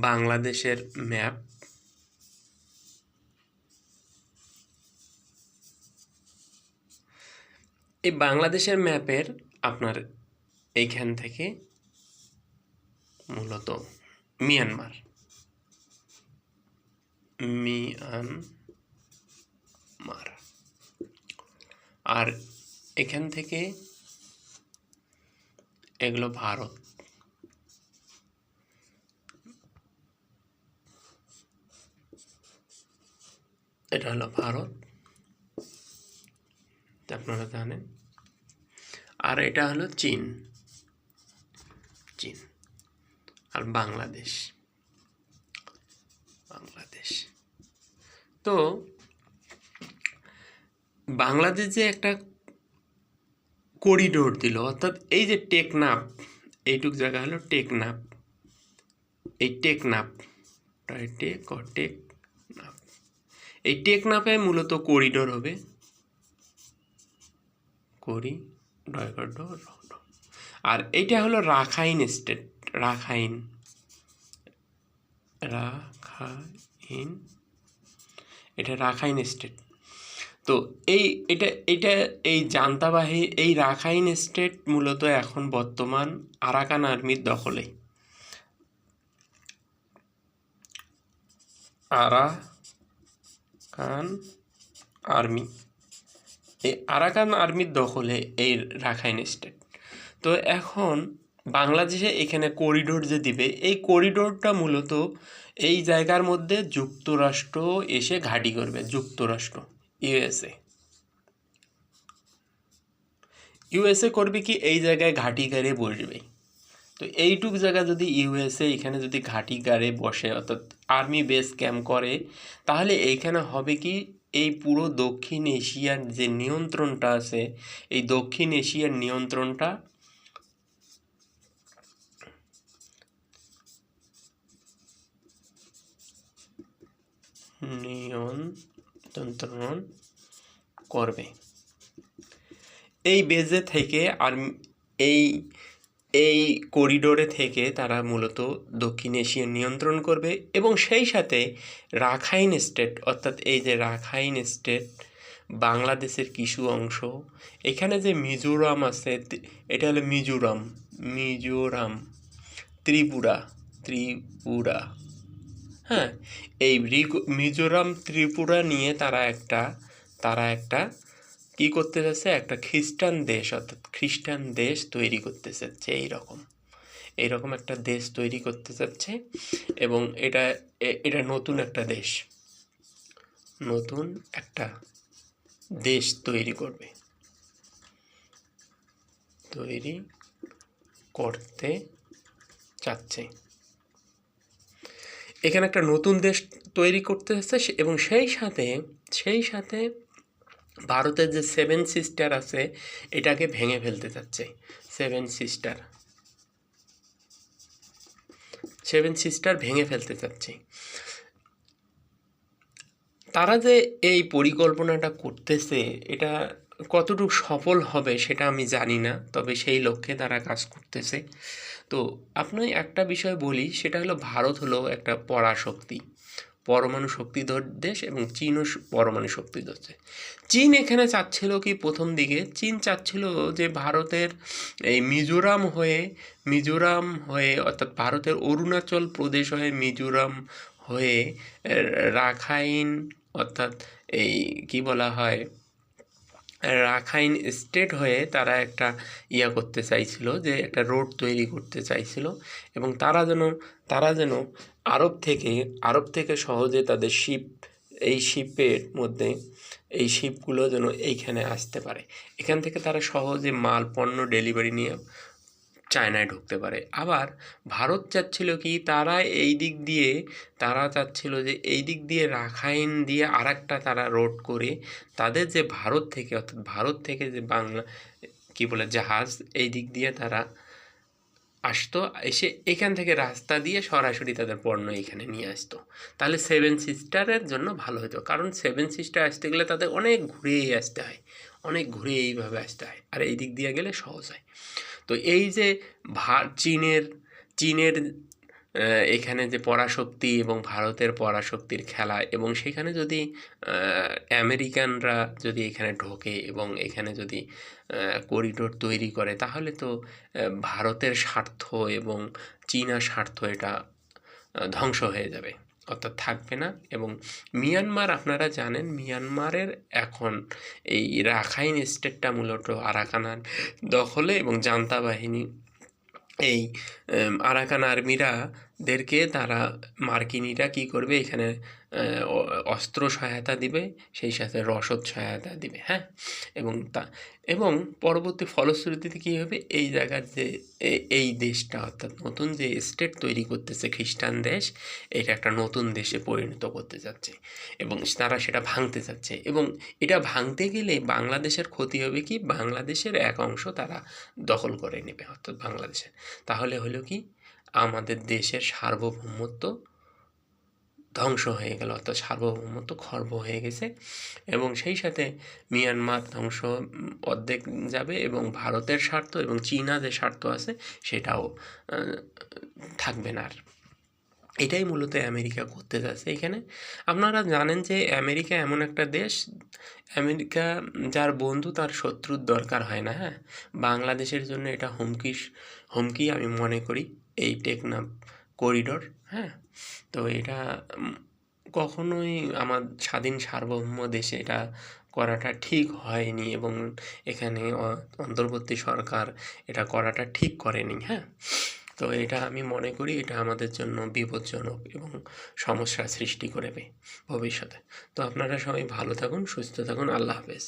বাংলাদেশের ম্যাপ। এই বাংলাদেশের ম্যাপের আপনার এইখান থেকে মূলত মিয়ানমার আর এখান থেকে এগুলো ভারত। এটা হলো ভারত, আপনারা জানেন। আর এটা হলো চীন আর বাংলাদেশ। তো বাংলাদেশ যে একটা করিডোর দিল, অর্থাৎ এই যে টেকনাফ, এইটুক জায়গা হলো টেকনাফ। এই টেকনাফ এই টেকনাফে মূলত করিডোর হবে, আর এইটা হলো রাখাইন স্টেট। রাখাইন এটা রাখাইন স্টেট। তো এই জান্তাবাহি এই রাখাইন স্টেট মূলত এখন বর্তমান আরাকান আর্মির দখলে। এই আরাকান আর্মির দখলে এই রাখাইন স্টেট। তো এখন বাংলাদেশে এখানে করিডোর যে দিবে, এই করিডোরটা মূলত এই জায়গার মধ্যে যুক্তরাষ্ট্র এসে ঘাঁটি করবে। যুক্তরাষ্ট্র ইউএসএ করবে কি, এই জায়গায় ঘাঁটি গাড়ে বসবে। তো এইটুক জায়গা যদি ইউএসএ এখানে যদি ঘাঁটি গাড়ে বসে, অর্থাৎ আর্মি বেস ক্যাম্প করে, তাহলে এইখানে হবে কি, এই পুরো দক্ষিণ এশিয়ার যে নিয়ন্ত্রণটা আছে, এই দক্ষিণ এশিয়ার নিয়ন্ত্রণ করবে এই বেজে থেকে। আর এই করিডোরে থেকে তারা মূলত দক্ষিণ এশিয়া নিয়ন্ত্রণ করবে। এবং সেই সাথে রাখাইন স্টেট, অর্থাৎ এই যে রাখাইন স্টেট বাংলাদেশের কিছু অংশ, এখানে যে মিজোরাম আছে, এটা হলো মিজোরাম, ত্রিপুরা, হ্যাঁ, এই মিজোরাম ত্রিপুরা নিয়ে তারা একটা কি করতে চাচ্ছে, একটা খ্রিস্টান দেশ, অর্থাৎ খ্রিস্টান দেশ তৈরি করতে চাচ্ছে। এইরকম একটা দেশ তৈরি করতে চাচ্ছে। এবং এটা নতুন একটা দেশ তৈরি করতে চাচ্ছে। এখানে একটা নতুন দেশ তৈরি করতে চাচ্ছে। এবং সেই সাথে ভারতের যে 7 সিস্টার আছে, এটাকে ভেঙে ফেলতে চাচ্ছে। 7 সিস্টার ভেঙে ফেলতে চাচ্ছে। তারা যে এই পরিকল্পনাটা করতেছে, এটা কতটুকু সফল হবে সেটা আমি জানি না, তবে সেই লক্ষ্যে তারা কাজ করতেছে। তো আপনি একটা বিষয় বলি, সেটা হলো ভারত হলো একটা পরাশক্তি, পরমাণু শক্তিধর দেশ, এবং চীনও পরমাণু শক্তিধর দেশ। চীন এখানে চাচ্ছিল কি, প্রথম দিকে চীন চাচ্ছিল যে ভারতের এই মিজোরাম হয়ে অর্থাৎ ভারতের অরুণাচল প্রদেশ হয়ে, মিজোরাম হয়ে, রাখাইন অর্থাৎ এই কি বলা হয়, রাখাইন স্টেট হয়ে তারা একটা করতে চাইছিল, যে একটা রোড তৈরি করতে চাইছিল। এবং তারা যেন আরব থেকে সহজে তাদের এই শিপগুলো যেন এইখানে আসতে পারে। এখান থেকে তারা সহজে মাল পণ্য ডেলিভারি নিয়ে চায়নায় ঢুকতে পারে। আবার ভারত চাচ্ছিল কি, তারা চাচ্ছিল যে এই দিক দিয়ে রাখাইন দিয়ে আরেকটা তারা রোড করে তাদের যে ভারত থেকে যে বাংলা কি বলে জাহাজ, এই দিক দিয়ে তারা আসতো, এসে এখান থেকে রাস্তা দিয়ে সরাসরি তাদের পণ্য এখানে নিয়ে আসতো। তাহলে 7 সিস্টারের জন্য ভালো হতো, কারণ 7 সিস্টার আসতে গেলে তাদের অনেক ঘুরে এইভাবে আসতে হয়, আর এই দিক দিয়ে গেলে সহজ হয়। তো এই যে চীনের এখানে যে পরাশক্তি এবং ভারতের পরাশক্তির খেলা, এবং সেখানে যদি আমেরিকানরা যদি এখানে ঢোকে এবং এখানে যদি করিডোর তৈরি করে, তাহলে তো ভারতের স্বার্থ এবং চীনা স্বার্থ এটা ধ্বংস হয়ে যাবে, অর্থাৎ থাকবে না। এবং মিয়ানমার, আপনারা জানেন মিয়ানমারের এখন এই রাখাইন স্টেটটা মূলত আরাকানের দখলে, এবং জান্তা বাহিনী এই আরাকান আর্মিরাদেরকে তারা মার্কিনিরা কি করবে, এখানে অস্ত্র সহায়তা দিবে, সেই সাথে রসদ সহায়তা দিবে, হ্যাঁ। এবং এবং পরবর্তী ফলশ্রুতিতে কী হবে, এই জায়গার যে এই দেশটা, অর্থাৎ নতুন যে স্টেট তৈরি করতেছে খ্রিস্টান দেশ, এটা একটা নতুন দেশে পরিণত করতে যাচ্ছে এবং তারা সেটা ভাঙতে চাচ্ছে। এবং এটা ভাঙতে গেলে বাংলাদেশের ক্ষতি হবে কি, বাংলাদেশের এক অংশ তারা দখল করে নেবে, অর্থাৎ বাংলাদেশের। তাহলে হলো কি, আমাদের দেশের সার্বভৌমত্ব ধ্বংস হয়ে গেল, অর্থাৎ সার্বভৌমত্ব খর্ব হয়ে গেছে। এবং সেই সাথে মিয়ানমার ধ্বংস অর্ধেক যাবে, এবং ভারতের স্বার্থ এবং চীনা যে স্বার্থ আছে সেটাও থাকবে না আর। এটাই মূলত আমেরিকা করতে যাচ্ছে এখানে। আপনারা জানেন যে আমেরিকা এমন একটা দেশ, আমেরিকা যার বন্ধু তার শত্রুর দরকার হয় না, হ্যাঁ। বাংলাদেশের জন্য এটা হুমকি আমি মনে করি, এই টেকনাফ করিডোর, হ্যাঁ। তো এটা কখনোই আমার স্বাধীন সার্বভৌম দেশে এটা করাটা ঠিক হয়নি, এবং এখানে অন্তর্বর্তী সরকার এটা করাটা ঠিক করেনি, হ্যাঁ। তো এটা আমি মনে করি এটা আমাদের জন্য বিপজ্জনক এবং সমস্যার সৃষ্টি করবে ভবিষ্যতে। তো আপনারা সবাই ভালো থাকুন, সুস্থ থাকুন, আল্লাহ হাফেজ।